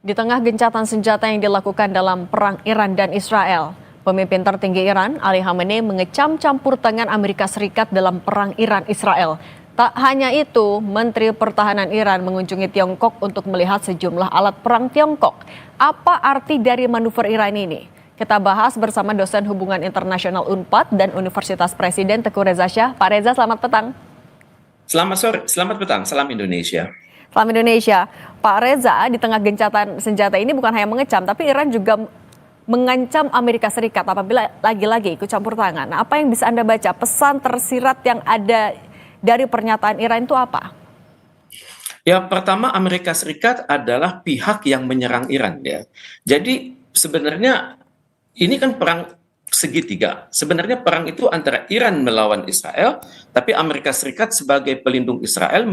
Di tengah gencatan senjata yang dilakukan dalam perang Iran dan Israel, pemimpin tertinggi Iran, Ali Khamenei, mengecam campur tangan Amerika Serikat dalam perang Iran-Israel. Tak hanya itu, Menteri Pertahanan Iran mengunjungi Tiongkok untuk melihat sejumlah alat perang Tiongkok. Apa arti dari manuver Iran ini? Kita bahas bersama dosen Hubungan Internasional Unpad dan Universitas Presiden Teguh Reza Shah. Pak Reza, selamat petang. Selamat sore, selamat petang, salam Indonesia. Salam Indonesia. Pak Reza, di tengah gencatan senjata ini bukan hanya mengecam, tapi Iran juga mengancam Amerika Serikat apabila lagi-lagi ikut campur tangan. Nah, apa yang bisa Anda baca? Pesan tersirat yang ada dari pernyataan Iran itu apa? Ya, pertama Amerika Serikat adalah pihak yang menyerang Iran ya. Jadi sebenarnya ini kan perang segitiga. Sebenarnya perang itu antara Iran melawan Israel, tapi Amerika Serikat sebagai pelindung Israel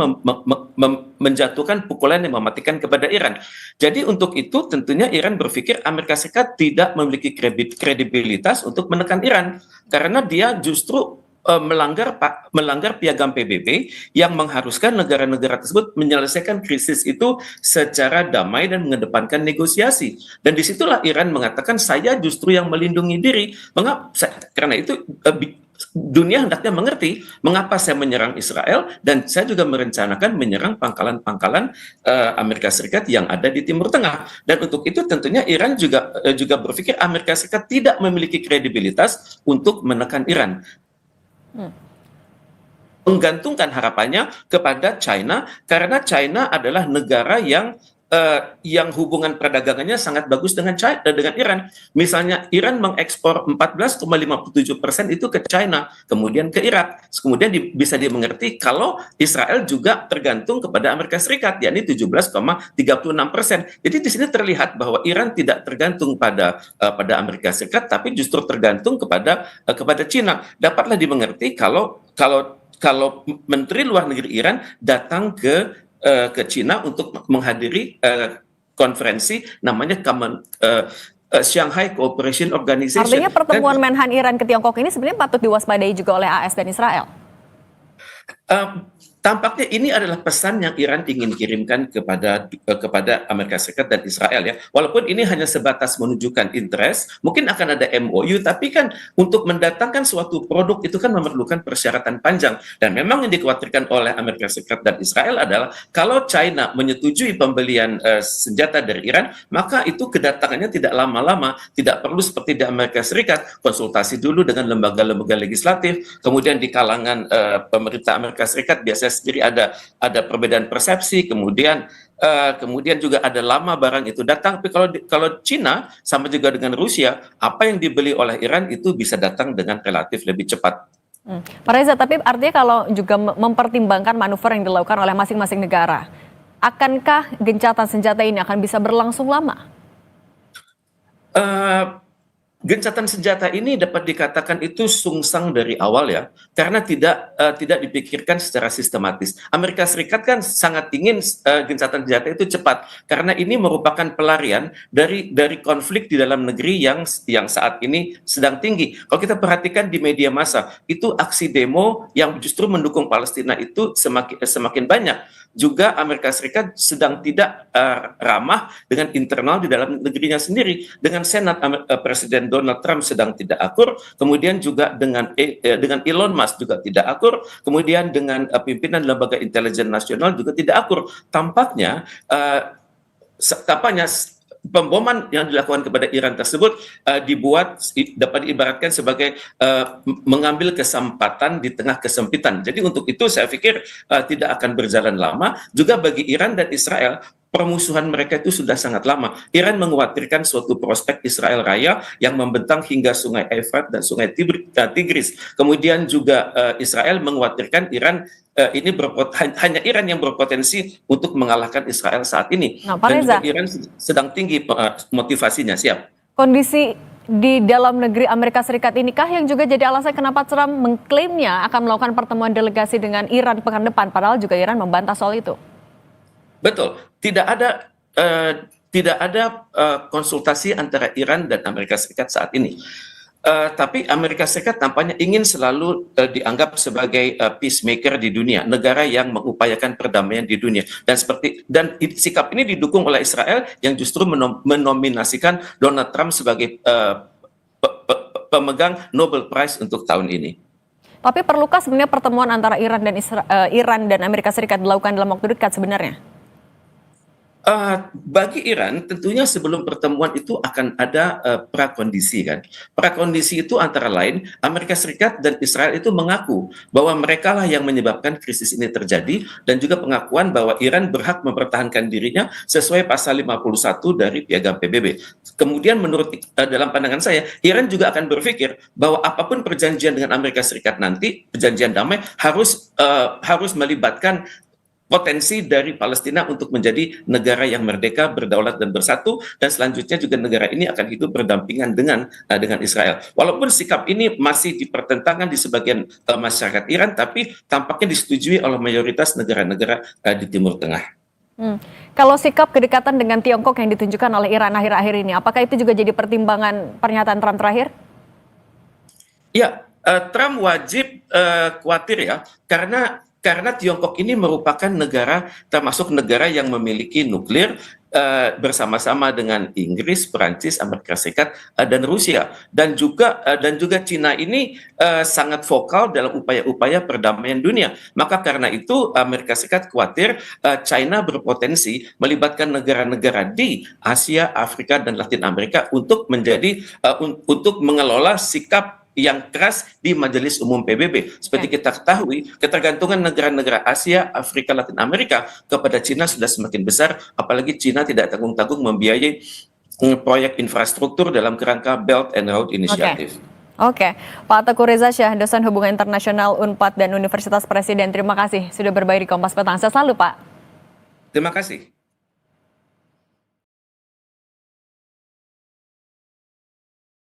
menjatuhkan pukulan yang mematikan kepada Iran. Jadi untuk itu tentunya Iran berpikir Amerika Serikat tidak memiliki kredibilitas untuk menekan Iran karena dia justru melanggar piagam PBB yang mengharuskan negara-negara tersebut menyelesaikan krisis itu secara damai dan mengedepankan negosiasi. Dan disitulah Iran mengatakan saya justru yang melindungi diri. Karena itu dunia hendaknya mengerti mengapa saya menyerang Israel dan saya juga merencanakan menyerang pangkalan-pangkalan Amerika Serikat yang ada di Timur Tengah. Dan untuk itu tentunya Iran juga berpikir Amerika Serikat tidak memiliki kredibilitas untuk menekan Iran. Menggantungkan harapannya kepada China karena China adalah negara yang hubungan perdagangannya sangat bagus dengan Iran. Misalnya Iran mengekspor 14,57% itu ke China, kemudian ke Irak. Kemudian bisa dimengerti kalau Israel juga tergantung kepada Amerika Serikat, yakni 17,36%. Jadi di sini terlihat bahwa Iran tidak tergantung pada Amerika Serikat, tapi justru tergantung kepada China. Dapatlah dimengerti kalau Menteri Luar Negeri Iran datang ke Cina untuk menghadiri konferensi namanya Shanghai Cooperation Organization. Artinya pertemuan Menhan Iran ke Tiongkok ini sebenarnya patut diwaspadai juga oleh AS dan Israel. Tampaknya ini adalah pesan yang Iran ingin kirimkan kepada Amerika Serikat dan Israel ya. Walaupun ini hanya sebatas menunjukkan interest, mungkin akan ada MOU, tapi kan untuk mendatangkan suatu produk itu kan memerlukan persyaratan panjang. Dan memang yang dikhawatirkan oleh Amerika Serikat dan Israel adalah kalau China menyetujui pembelian senjata dari Iran, maka itu kedatangannya tidak lama-lama, tidak perlu seperti di Amerika Serikat, konsultasi dulu dengan lembaga-lembaga legislatif, kemudian di kalangan pemerintah Amerika Serikat biasanya sendiri ada perbedaan persepsi, kemudian juga ada lama barang itu datang. Tapi kalau Cina sama juga dengan Rusia, apa yang dibeli oleh Iran itu bisa datang dengan relatif lebih cepat. Pak Reza, tapi artinya kalau juga mempertimbangkan manuver yang dilakukan oleh masing-masing negara, akankah gencatan senjata ini akan bisa berlangsung lama? Gencatan senjata ini dapat dikatakan itu sungsang dari awal ya, karena tidak dipikirkan secara sistematis. Amerika Serikat kan sangat ingin gencatan senjata itu cepat, karena ini merupakan pelarian dari konflik di dalam negeri yang saat ini sedang tinggi. Kalau kita perhatikan di media massa, itu aksi demo yang justru mendukung Palestina itu semakin banyak. Juga Amerika Serikat sedang tidak ramah dengan internal di dalam negerinya sendiri. Dengan Senat, Presiden Donald Trump sedang tidak akur, kemudian juga dengan Elon Musk juga tidak akur, kemudian dengan pimpinan Lembaga Intelijen Nasional juga tidak akur. Tampaknya pemboman yang dilakukan kepada Iran tersebut dapat diibaratkan sebagai mengambil kesempatan di tengah kesempitan. Jadi untuk itu saya pikir tidak akan berjalan lama. Juga bagi Iran dan Israel, permusuhan mereka itu sudah sangat lama. Iran mengkhawatirkan suatu prospek Israel Raya yang membentang hingga Sungai Efrat dan Sungai Tigris. Kemudian juga Israel mengkhawatirkan Iran hanya Iran yang berpotensi untuk mengalahkan Israel saat ini. Nah, Pak Dan Reza, juga Iran sedang tinggi motivasinya. Siap. kondisi di dalam negeri Amerika Serikat inikah yang juga jadi alasan kenapa Trump mengklaimnya akan melakukan pertemuan delegasi dengan Iran pekan depan, padahal juga Iran membantah soal itu? Betul, tidak ada konsultasi antara Iran dan Amerika Serikat saat ini. Tapi Amerika Serikat tampaknya ingin selalu dianggap sebagai peacemaker di dunia, negara yang mengupayakan perdamaian di dunia. Sikap ini didukung oleh Israel yang justru menominasikan Donald Trump sebagai pemegang Nobel Prize untuk tahun ini. Tapi perlukah sebenarnya pertemuan antara Iran dan Amerika Serikat dilakukan dalam waktu dekat sebenarnya? Bagi Iran, tentunya sebelum pertemuan itu akan ada prakondisi kan. Prakondisi itu antara lain Amerika Serikat dan Israel itu mengaku bahwa mereka lah yang menyebabkan krisis ini terjadi dan juga pengakuan bahwa Iran berhak mempertahankan dirinya sesuai pasal 51 dari Piagam PBB. Kemudian menurut dalam pandangan saya, Iran juga akan berpikir bahwa apapun perjanjian dengan Amerika Serikat nanti, perjanjian damai harus melibatkan potensi dari Palestina untuk menjadi negara yang merdeka, berdaulat dan bersatu, dan selanjutnya juga negara ini akan hidup berdampingan dengan Israel. Walaupun sikap ini masih dipertentangkan di sebagian masyarakat Iran, tapi tampaknya disetujui oleh mayoritas negara-negara di Timur Tengah. Kalau sikap kedekatan dengan Tiongkok yang ditunjukkan oleh Iran akhir-akhir ini, apakah itu juga jadi pertimbangan pernyataan Trump terakhir? Ya, Trump wajib khawatir ya, karena Tiongkok ini merupakan negara termasuk negara yang memiliki nuklir bersama-sama dengan Inggris, Perancis, Amerika Serikat dan Rusia, dan juga Cina ini sangat vokal dalam upaya-upaya perdamaian dunia. Maka karena itu Amerika Serikat khawatir China berpotensi melibatkan negara-negara di Asia, Afrika dan Latin Amerika untuk mengelola sikap yang keras di Majelis Umum PBB. Seperti kita ketahui, ketergantungan negara-negara Asia, Afrika, Latin Amerika kepada Cina sudah semakin besar, apalagi Cina tidak tanggung-tanggung membiayai proyek infrastruktur dalam kerangka Belt and Road Initiative. Oke. Pak Teguh Reza Syah, dosen Hubungan Internasional UNPAD dan Universitas Presiden, terima kasih sudah berbagi di Kompas Petang. Sehat selalu, Pak. Terima kasih.